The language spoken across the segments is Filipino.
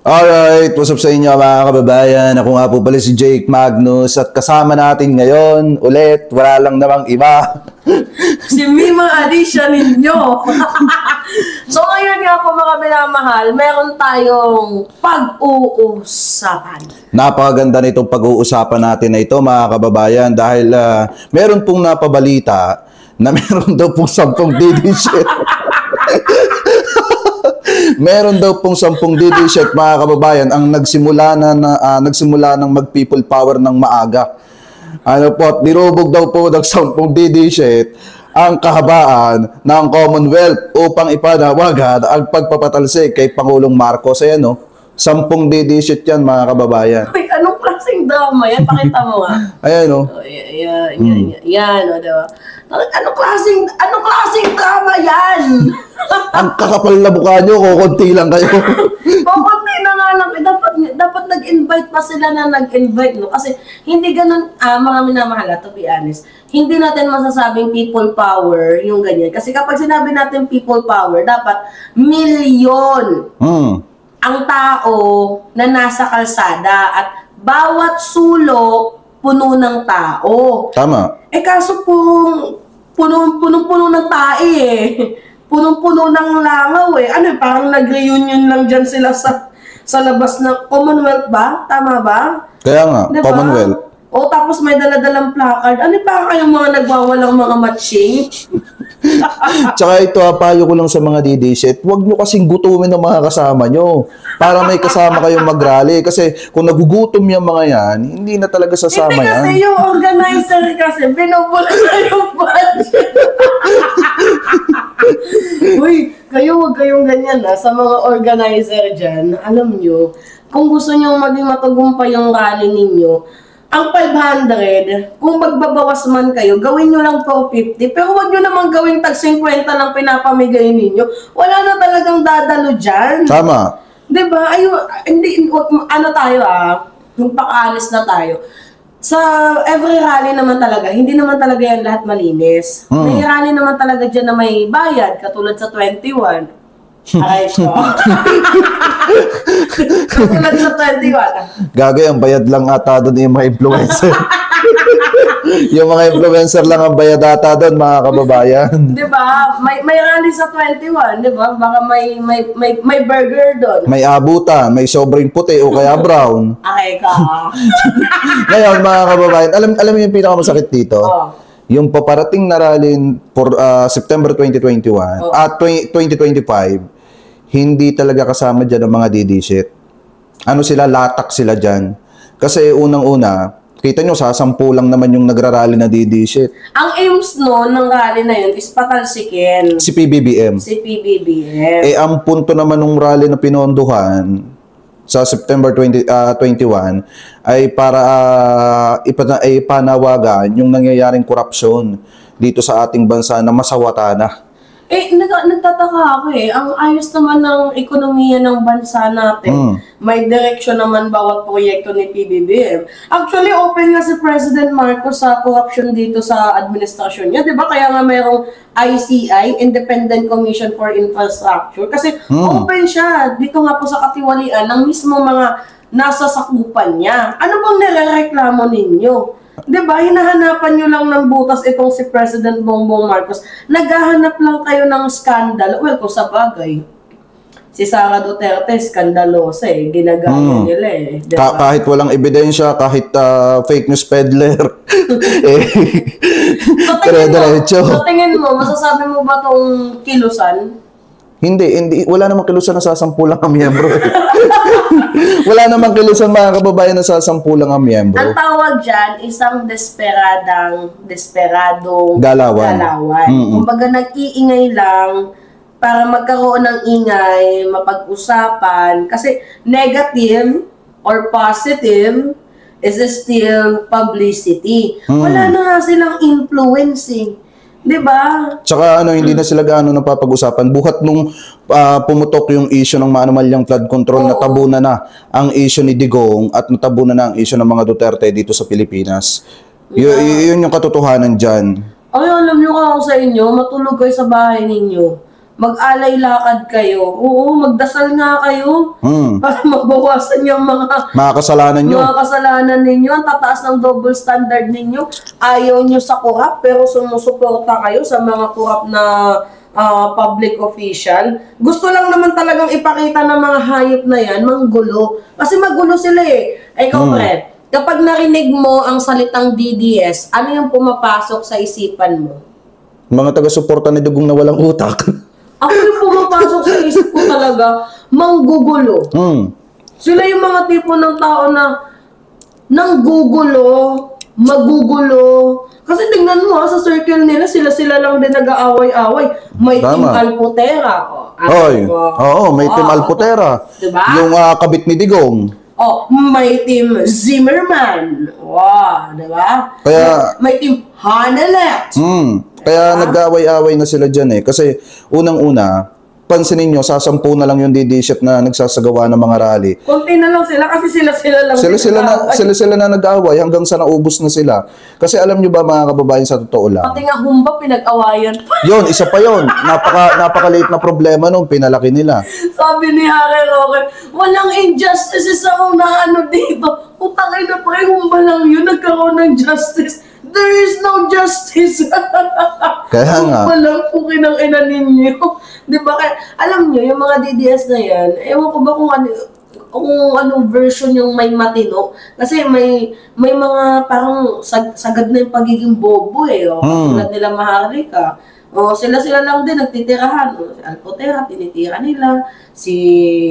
Alright, what's up sa inyo mga kababayan? Ako nga po pala si Jake Magnus at kasama natin ngayon ulit, wala lang namang iba. Si Mima Alicia ninyo. So ngayon nga po mga minamahal, meron tayong pag-uusapan. Napakaganda nitong pag-uusapan natin na ito mga kababayan dahil meron pong napabalita na meron daw pong 10 DD-shit. Meron daw pong 10 DD-shit mga kababayan ang nagsimula ng mag-people power ng maaga. Ano po, at nirubog daw po ng 10 DD-shit ang kahabaan ng Commonwealth upang ipanawagan ang pagpapatalsik kay Pangulong Marcos. Ayan no, 10 DD-shit yan mga kababayan. Uy, anong klaseng drama yan? Pakita mo nga. Ayan no. Oh, yan, o diba? Anong klaseng drama yan? Ang kakapal na mukha nyo, kukunti lang kayo. Kukunti na nga lang. Dapat nag-invite pa sila na nag-invite, no? Kasi hindi ganun, mga minamahal, to be honest, hindi natin masasabing people power yung ganyan. Kasi kapag sinabi natin people power, dapat milyon ang tao na nasa kalsada at bawat sulok puno ng tao. Tama. Kaso pong punong-puno ng tae eh. Punong-puno ng langaw eh. Ano, parang nag-reunion lang dyan sila sa labas ng Commonwealth ba? Tama ba? Kaya nga, diba? Commonwealth. O tapos may dala-dalang placard. Ano pa kayong mga nagwawalang mga matching? Tsaka ito, payo ko lang sa mga DD-shit, huwag nyo kasing gutumin ng mga kasama nyo para may kasama kayong mag-rally. Kasi kung nagugutom yung mga yan, hindi na talaga sasama yan. Hindi kasi yung organizer kasi, binubulan na yung budget. Uy, huwag kayong ganyan sa mga organizer dyan. Alam nyo, kung gusto nyo maging matagumpay yung rally ninyo, ang 500, kung magbabawas man kayo, gawin nyo lang 450, pero huwag nyo naman gawin tag 50 lang pinapamigay ninyo. Wala na talagang dadalo dyan. Tama. Diba? Hindi, ano tayo magpakaalis na tayo. Sa every rally naman talaga, hindi naman talaga yan lahat malinis. May rally naman talaga dyan na may bayad, katulad sa 21. Aray ko. Katulad sa 21. Gagay, ang bayad lang ata doon yung mga influencer. Yung mga influencer lang ang bayad ata doon, mga kababayan. Diba? May rally sa 21, diba? Baka may burger doon. May abutan, may sobrang puti o kaya brown. Aray ka. Ngayon, mga kababayan, alam mo yung pinakamasakit dito? Yung paparating na rally for September 2021 at 2025, hindi talaga kasama dyan ang mga DD-shit. Ano sila, latak sila dyan. Kasi unang-una, kita nyo, sasampu lang naman yung nagrarally na DD-shit. Ang aims ng rally na yun is patalsikin. Si PBBM. Si PBBM. Ang punto naman ng rally na pinondohan sa September 2021 ay para ipanawagan yung nangyayaring korupsyon dito sa ating bansa na masawata na. Nagtataka ako ang ayos naman ng ekonomiya ng bansa natin. May direksyon naman bawat proyekto ni PBBM. Actually, open nga si President Marcos sa corruption dito sa administrasyon niya. Diba? Kaya nga mayroong ICI, Independent Commission for Infrastructure. Kasi open siya dito nga po sa katiwalian ng mismo mga nasa sakupan niya. Ano bang nirereklamo ninyo? Diba, hinahanapan nyo lang ng butas itong si President Bongbong Marcos. Naghahanap lang kayo ng skandal. Well, kung sa bagay, si Sara Duterte, skandalosa ginagaya nila Diba? Kahit walang ebidensya, kahit fake news peddler. So tingin mo, masasabi mo ba itong kilusan? Hindi. Wala namang kilusan na sasampu lang ang miyembro. Wala namang kilusan mga kababayan na sasampu lang ang miyembro. Ang tawag dyan, isang desperadong galawan. Kumbaga nag-iingay lang para magkaroon ng ingay, mapag-usapan. Kasi negative or positive is still publicity. Wala na nga silang influencing. Diba? Tsaka hindi na sila gaano napapag-usapan. Buhat nung pumutok yung issue ng maanumalyang flood control, natabunan na ang issue ni Digong at natabunan na ang issue ng mga Duterte dito sa Pilipinas. Yun yung katotohanan dyan. Ay, alam nyo ako sa inyo, matulog kayo sa bahay ninyo. mag-alay lakad kayo. Oo, magdasal nga kayo. Para mabawasan yung mga kasalanan nyo. mga kasalanan ninyo. Ang tataas ng double standard ninyo. Ayaw nyo sa kurap, pero sumusuporta kayo sa mga kurap na public official. Gusto lang naman talagang ipakita ng mga hayop na yan, manggulo. Kasi magulo sila eh. Ikaw, Fred, kapag narinig mo ang salitang DDS, ano yung pumapasok sa isipan mo? Mga taga-suporta ni Dugong na walang utak. Ako yung pumapasok sa isip ko talaga, manggugulo. Sila yung mga tipo ng tao na nanggugulo, magugulo. Kasi tingnan mo sa circle nila, sila-sila lang din nag-aaway-away. May Team Alputera. May Team Alputera. Diba? Yung kabit ni Digong. May Team Zimmerman. Wow, diba? Kaya, may Team Hanelet. Kaya nag-away-away na sila dyan eh. Kasi unang-una, pansinin nyo, sa 10 na lang yung DD-shit na nagsasagawa ng mga rally. Konti na lang sila kasi sila-sila lang. Sila na nag-away hanggang sa naubos na sila. Kasi alam nyo ba mga kababayan, sa totoo lang? Pati nga humba pinag-awayan. Yun, isa pa yun. Napakaliit na problema nung pinalaki nila. Sabi ni Harry Roque, walang injustices ako na dito. Utangay na pa humba lang yun, nagkaroon ng justice. There is no justice. Kaya nga. Walang pukin ng ina ninyo. Diba? Kaya, alam nyo, yung mga DDS na yan, ewan ko ba kung anong version yung may matino. Kasi may mga parang sagad na yung pagiging bobo eh. Tulad nila Maharlika. Sila lang din nagtitirahan. Si Alputera, tinitira nila. Si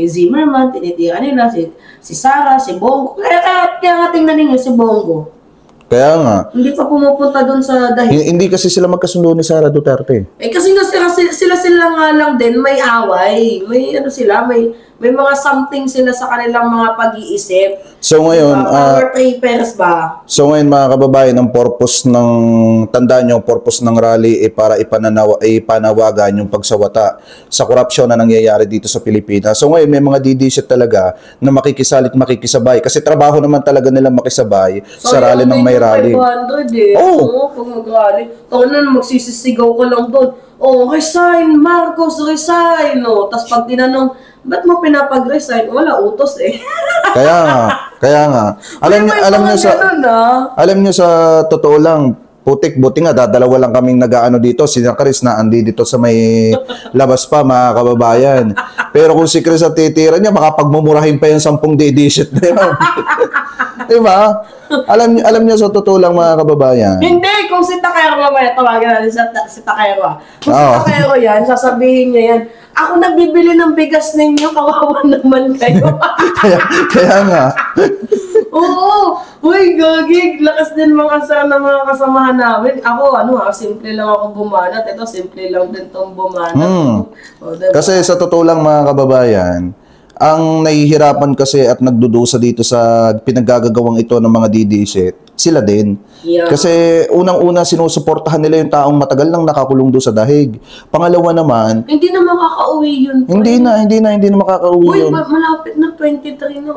Zimmerman, tinitira nila. Si Sara, si Bongo. Kaya nga tingnan ninyo si Bongo. Kaya nga. Hindi pa pumupunta doon sa dahil. Hindi kasi sila magkasundo ni Sara Duterte. Kasi nga sila nga lang din may away. May may mga something sila sa kanilang mga pag-iisip. So ngayon, power papers ba? So ngayon mga kababayan, ang purpose tandaan nyo, purpose ng rally para ipanawagan yung pagsawata sa korupsyon na nangyayari dito sa Pilipinas. So ngayon may mga DDS talaga na makikisalit, makikisabay. Kasi trabaho naman talaga nila makisabay sa rally ng may rally. 500 eh. Pag mag-rally. Magsisisigaw ko lang doon. Resign, Marcos, resign. Tapos pag tinanong, ba't mo pinapag-resign? Wala utos eh. Kaya nga. Alam niyo sa totoo lang, putik, buti nga, dadalawa lang kaming nag-aano dito. Si Chris na andi dito sa may labas pa, mga kababayan. Pero kung si Chris at titira niya, makapagmumurahin pa yung 10 DD-shit na yun. Diba? Alam niyo sa totoo lang, mga kababayan. Hindi, kung si Takero mamaya, tawagan natin si Takero. Kung si Takero yan, sasabihin niya yan, ako nagbibili ng bigas ninyo, kawawa naman kayo. kaya nga. Oo. Uy, gagig. Lakas din mga kasamahan namin. Ako, simple lang ako bumanat. Ito, simple lang din tong bumanat. Diba? Kasi sa totoo lang, mga kababayan, ang nahihirapan kasi at nagdudusa dito sa pinaggagawang ito ng mga DD-shit, sila din. Yeah. Kasi unang-una sinusuportahan nila yung taong matagal nang nakakulong doon sa dahig. Pangalawa naman, hindi na makakauwi yun. Hindi na makakauwi yun. Uy, malapit na 23 na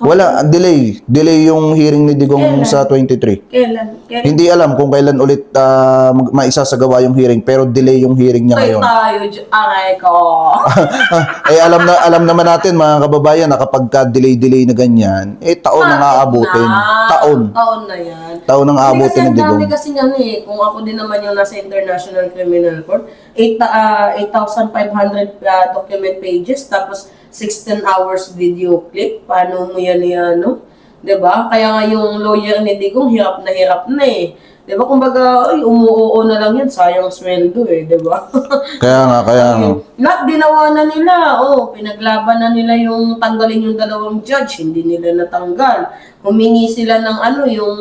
Wala, delay yung hearing ni Digong sa 23. Kailan? Hindi alam kung kailan ulit maisasagawa yung hearing, pero delay yung hearing niya ngayon. Aray ko. Alam naman natin mga kababayan na kapag delay na ganyan, taon na nga abutin. Taon na yan. Taon nang aabutin ni Digong. Kasi nga kung ako din naman yung nasa International Criminal Court, 8,500 document pages, tapos 16 hours video clip. Paano mo yan Diba? Kaya nga yung lawyer ni Digong, hirap na eh. Diba? Kumbaga, umuoo na lang yan. Sayang sweldo eh. Diba? Kaya nga. Lahat ginawa na nila. Pinaglaban na nila yung tanggalin yung 2 judge. Hindi nila natanggal. Humingi sila ng yung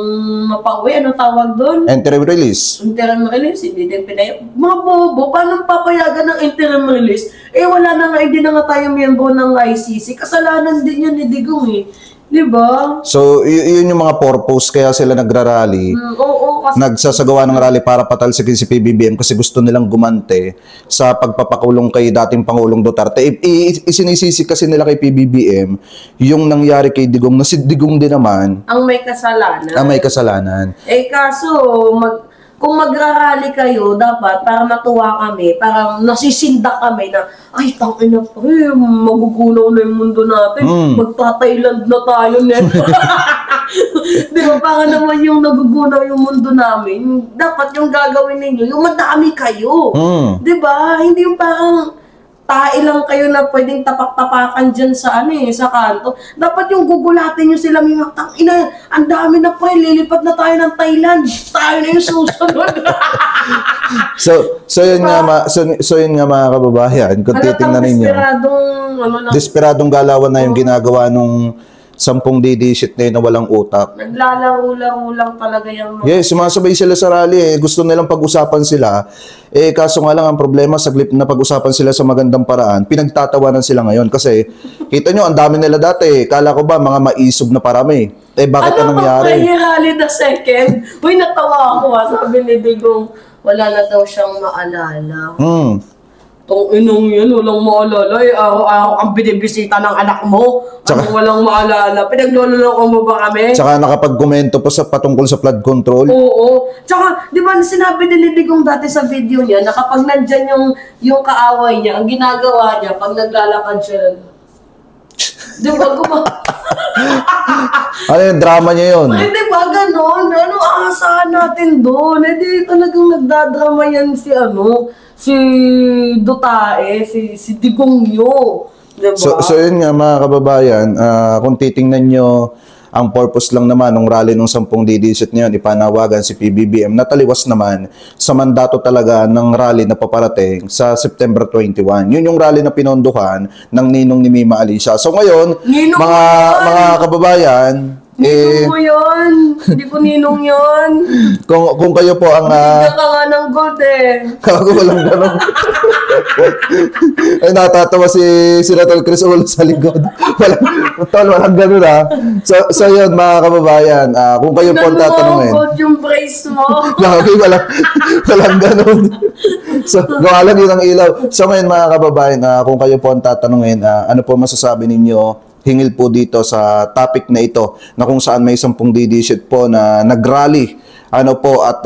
mapauwi. Ano tawag doon? Interim release. Interim release. Hindi din Mga bobo, paano papayagan ng interim release? Wala na nga, hindi na nga tayo miyembro ng ICC. Kasalanan din yun ni Digong eh. Diba? So, yun yung mga purpose kaya sila nagrarally. Nagsasagawa ng rally para patalsikin si PBBM kasi gusto nilang gumante sa pagpapakulong kay dating Pangulong Duterte. Isinisisi kasi nila kay PBBM yung nangyari kay Digong na si Digong din naman ang may kasalanan. Kaso, kung magrarally kayo, dapat para matuwa kami, parang nasisindak kami na, ay, tangina pa magugunaw na yung mundo natin. Magta-Thailand na tayo neto. Di ba, para naman yung nagugunaw yung mundo namin, dapat yung gagawin ninyo, yung madami kayo. Di ba? Hindi yung parang tae lang kayo na pwedeng tapak-tapakan dyan sa sa kanto. Dapat yung gugulatin nyo sila, mga tangina, ang dami na po, lilipat na tayo ng Thailand. Tayo na yung susunod. So yun nga yun nga mga kababayan, kung titingnan ninyo. Desperadong galawan na yung ginagawa nung 10 didishit na yun na walang utak. Naglalaro-laro lang talaga yung Yes, sumasabay sila sa rally eh. Gusto nilang pag-usapan sila. Kaso nga lang ang problema, saglit na pag-usapan sila sa magandang paraan, pinagtatawanan sila ngayon. Kasi, kita nyo, ang dami nila dati. Kala ko ba, mga maisog na parami. Bakit na nangyari? Ano ba rally the second? Uy, natawa ako Sabi ni Digong, wala na daw siyang maalala. Tong inong yun, walang maalala. Araw-araw kang binibisita ng anak mo. Walang maalala. Pinagloloko mo ba kami? Tsaka nakapag-komento pa patungkol sa flood control. Oo. Tsaka, di ba sinabi din ni Digong dati sa video niya na kapag nandyan yung kaaway niya, ang ginagawa niya, pag naglalakad siya, di ba ano yung drama niya yun? Ay, di ba ganon? Ano aasahan natin doon? Di talagang nagdadrama yan si Dutae, si Digong Yo. Diba? So yun nga mga kababayan, kung titingnan nyo, ang purpose lang naman ng rally ng 10 didishit na yun, ipanawagan si PBBM, nataliwas naman sa mandato talaga ng rally na paparating sa September 21. Yun yung rally na pinondohan ng ninong ni Mima Alicia. So ngayon, mga kababayan, ninong mo yun. Hindi ko ninong yun. Kung kayo po ang... Bigyan ka nga ng gold Walang ganun. Ay, natatawa si Senator Chris Ul sa likod. Walang ganun So yun, mga kababayan, kung kayo po ang tatanungin... gold yung brace mo. Walang ganun. So, gawa lang yun ang ilaw. So ngayon, mga kababayan, kung kayo po ang tatanungin, ano po masasabi ninyo hingil po dito sa topic na ito na kung saan may 10 didishit po na nagrally at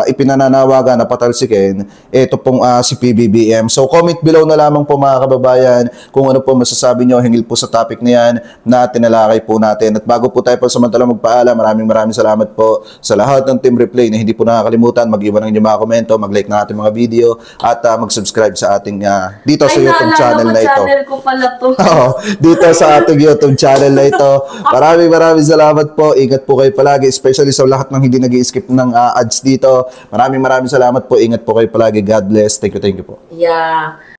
ipinananawagan na patalsikin ito pong si PBBM. So comment below na lamang po mga kababayan kung ano po masasabi nyo hingil po sa topic na yan na tinalakay po natin. At bago po tayo pansamantalang magpaalam, maraming salamat po sa lahat ng Team Replay na hindi po nakakalimutan mag-iwan ng inyong mga komento, mag-like ng ating mga video at mag-subscribe sa ating dito sa YouTube channel na ito. Channel ko pala to. Dito sa ating YouTube channel na ito. Maraming salamat po. Ingat po kayo palagi, especially sa lahat ng hindi nag-i-skip ng ads dito. Maraming salamat po. Ingat po kayo palagi. God bless. Thank you po. Yeah.